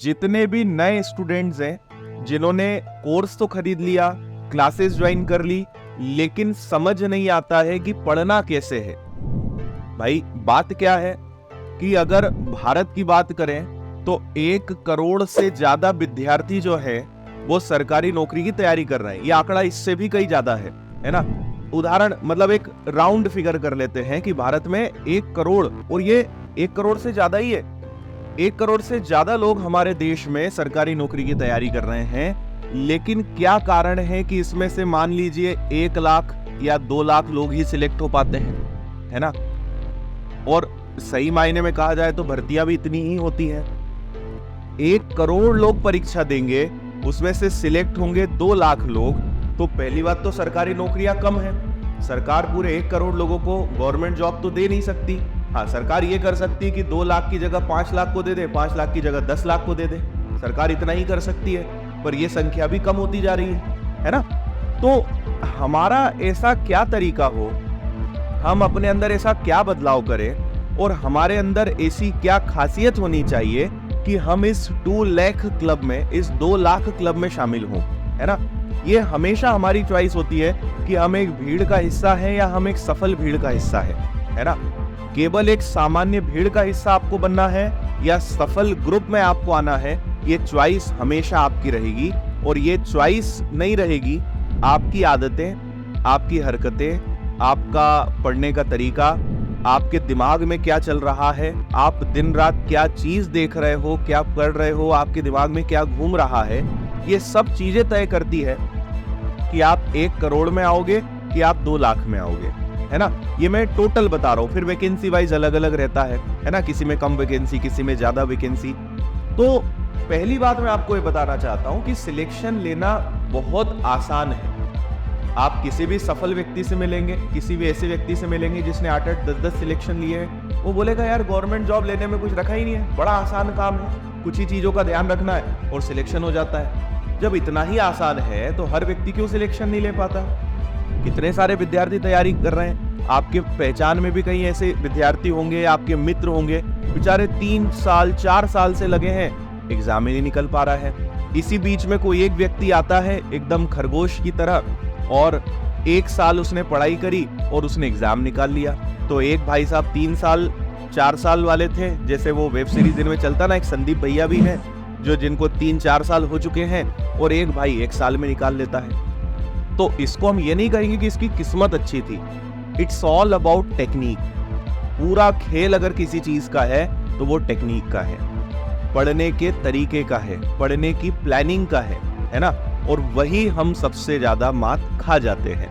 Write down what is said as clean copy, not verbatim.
जितने भी नए स्टूडेंट्स हैं जिन्होंने कोर्स तो खरीद लिया, क्लासेस ज्वाइन कर ली, लेकिन समझ नहीं आता है कि पढ़ना कैसे है। भाई बात क्या है कि अगर भारत की बात करें तो 1 करोड़ से ज्यादा विद्यार्थी जो है वो सरकारी नौकरी की तैयारी कर रहे हैं। ये आंकड़ा इससे भी कहीं ज्यादा है ना। उदाहरण मतलब एक राउंड फिगर कर लेते हैं कि भारत में 1 करोड़, और ये 1 करोड़ से ज्यादा ही है, 1 करोड़ से ज्यादा लोग हमारे देश में सरकारी नौकरी की तैयारी कर रहे हैं। लेकिन क्या कारण है कि इसमें से मान लीजिए 1 लाख या 2 लाख लोग ही सिलेक्ट हो पाते हैं, है ना। और सही मायने में कहा जाए तो भर्तियां भी इतनी ही होती हैं। 1 करोड़ लोग परीक्षा देंगे, उसमें से सिलेक्ट होंगे 2 लाख लोग, तो पहली बात तो सरकारी नौकरियां कम है। सरकार पूरे 1 करोड़ लोगों को गवर्नमेंट जॉब तो दे नहीं सकती। हाँ, सरकार ये कर सकती है कि 2 लाख की जगह 5 लाख को दे दे, 5 लाख की जगह 10 लाख को दे दे। सरकार इतना ही कर सकती है, पर ये संख्या भी कम होती जा रही है ना। तो हमारा ऐसा क्या तरीका हो, हम अपने अंदर ऐसा क्या बदलाव करें और हमारे अंदर ऐसी क्या खासियत होनी चाहिए कि हम इस 2 लाख क्लब में, इस 2 लाख क्लब में शामिल हों, है ना। ये हमेशा हमारी चॉइस होती है कि हम एक भीड़ का हिस्सा है या हम एक सफल भीड़ का हिस्सा है ना। केवल एक सामान्य भीड़ का हिस्सा आपको बनना है या सफल ग्रुप में आपको आना है, ये चॉइस हमेशा आपकी रहेगी। और ये चॉइस नहीं रहेगी, आपकी आदतें, आपकी हरकतें, आपका पढ़ने का तरीका, आपके दिमाग में क्या चल रहा है, आप दिन रात क्या चीज देख रहे हो, क्या पढ़ रहे हो, आपके दिमाग में क्या घूम रहा है, ये सब चीजें तय करती है कि आप 1 करोड़ में आओगे कि आप 2 लाख में आओगे, है ना। ये मैं टोटल बता रहा हूँ, फिर वैकेंसी वाइज अलग अलग रहता है ना। किसी में कम वैकेंसी, किसी में ज्यादा वैकेंसी। तो पहली बात मैं आपको ये बताना चाहता हूँ कि सिलेक्शन लेना बहुत आसान है। आप किसी भी सफल व्यक्ति से मिलेंगे, किसी भी ऐसे व्यक्ति से मिलेंगे जिसने 8-8, 10-10 सिलेक्शन लिए हैं, वो बोलेगा यार गवर्नमेंट जॉब लेने में कुछ रखा ही नहीं है, बड़ा आसान काम है, कुछ ही चीजों का ध्यान रखना है और सिलेक्शन हो जाता है। जब इतना ही आसान है तो हर व्यक्ति क्यों सिलेक्शन नहीं ले पाता। कितने सारे विद्यार्थी तैयारी कर रहे हैं, आपके पहचान में भी कई ऐसे विद्यार्थी होंगे, आपके मित्र होंगे, बेचारे 3 साल 4 साल से लगे हैं, एग्जाम ही नहीं निकल पा रहा है। इसी बीच में कोई एक व्यक्ति आता है एकदम खरगोश की तरह और 1 साल उसने पढ़ाई करी और उसने एग्जाम निकाल लिया। तो एक भाई साहब 3 साल 4 साल वाले थे, जैसे वो वेब सीरीज इनमें चलता ना, एक संदीप भैया भी है जो जिनको 3-4 साल हो चुके हैं, और एक भाई 1 साल में निकाल लेता है। तो इसको हम ये नहीं कहेंगे कि इसकी किस्मत अच्छी थी। It's all about technique. पूरा खेल अगर किसी चीज का है तो वो टेक्निक का है, पढ़ने के तरीके का है, पढ़ने की प्लानिंग का है ना। और वही हम सबसे ज्यादा मात खा जाते हैं।